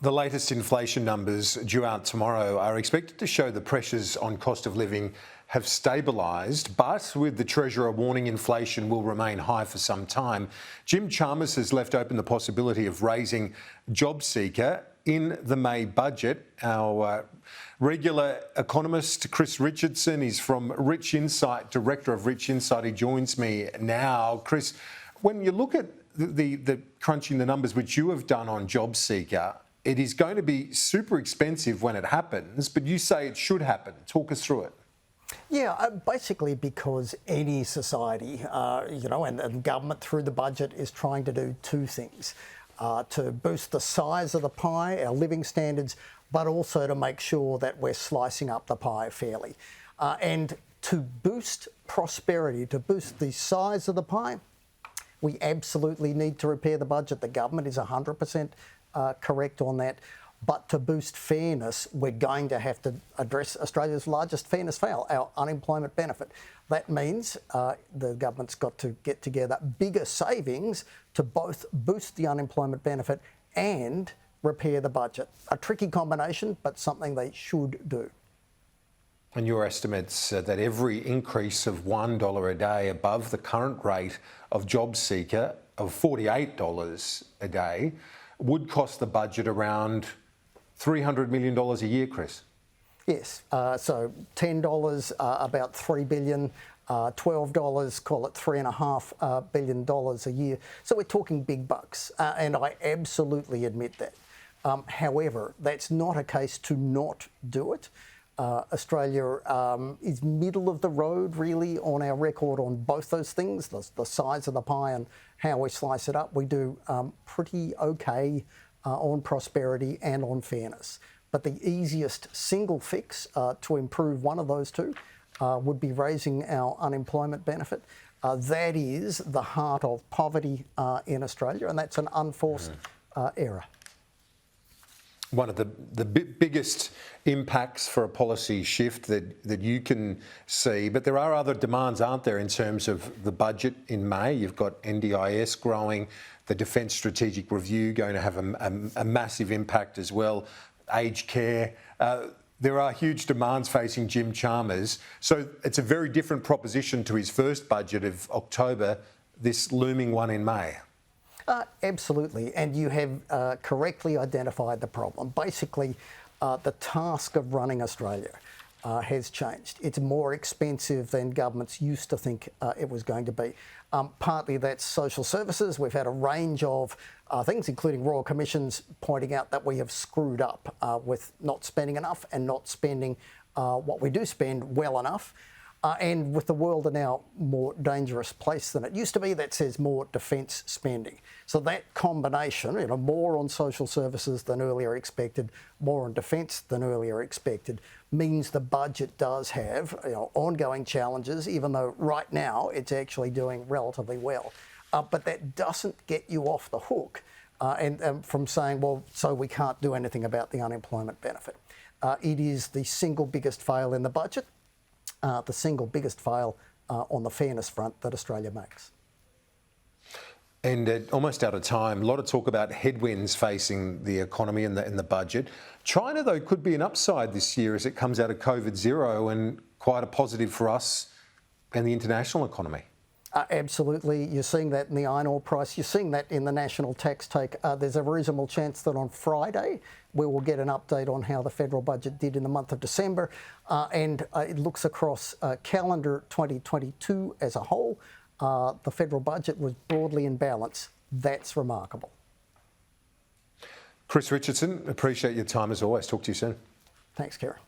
The latest inflation numbers due out tomorrow are expected to show the pressures on cost of living have stabilised, but with the Treasurer warning inflation will remain high for some time, Jim Chalmers has left open the possibility of raising JobSeeker in the May budget. Our regular economist, Chris Richardson, is from Rich Insight, Director of Rich Insight. He joins me now. Chris, when you look at the crunching the numbers which you have done on JobSeeker, it is going to be super expensive when it happens, but you say it should happen. Talk us through it. Yeah, basically because any society, and government through the budget is trying to do two things. To boost the size of the pie, our living standards, but also to make sure that we're slicing up the pie fairly. And to boost prosperity, to boost the size of the pie, we absolutely need to repair the budget. The government is 100% correct on that. But to boost fairness, we're going to have to address Australia's largest fairness fail, our unemployment benefit. That means the government's got to get together bigger savings to both boost the unemployment benefit and repair the budget. A tricky combination, but something they should do. And your estimates that every increase of $1 a day above the current rate of JobSeeker of $48 a day would cost the budget around $300 million a year, Chris? Yes, so $10, about $3 billion, $12, call it $3.5 billion a year. So we're talking big bucks, and I absolutely admit that. However, that's not a case to not do it. Australia is middle of the road, really, on our record on both those things, the size of the pie and how we slice it up. We do pretty okay on prosperity and on fairness. But the easiest single fix to improve one of those two would be raising our unemployment benefit. That is the heart of poverty in Australia, and that's an unforced error. One of the biggest impacts for a policy shift that you can see, but there are other demands, aren't there, in terms of the budget in May? You've got NDIS growing, the Defence Strategic Review going to have a massive impact as well, aged care. There are huge demands facing Jim Chalmers. So it's a very different proposition to his first budget of October, this looming one in May. Absolutely, and you have correctly identified the problem. Basically, the task of running Australia has changed. It's more expensive than governments used to think it was going to be. Partly that's social services. We've had a range of things, including royal commissions, pointing out that we have screwed up with not spending enough and not spending what we do spend well enough. And with the world a now more dangerous place than it used to be, that says more defence spending. So that combination, more on social services than earlier expected, more on defence than earlier expected, means the budget does have ongoing challenges, even though right now it's actually doing relatively well. But that doesn't get you off the hook and from saying, well, so we can't do anything about the unemployment benefit. It is the single biggest fail in the budget. The single biggest fail on the fairness front that Australia makes. And almost out of time, a lot of talk about headwinds facing the economy and the budget. China, though, could be an upside this year as it comes out of COVID zero and quite a positive for us and the international economy. Absolutely. You're seeing that in the iron ore price. You're seeing that in the national tax take. There's a reasonable chance that on Friday we will get an update on how the federal budget did in the month of December. And it looks across calendar 2022 as a whole. The federal budget was broadly in balance. That's remarkable. Chris Richardson, appreciate your time as always. Talk to you soon. Thanks, Kieran.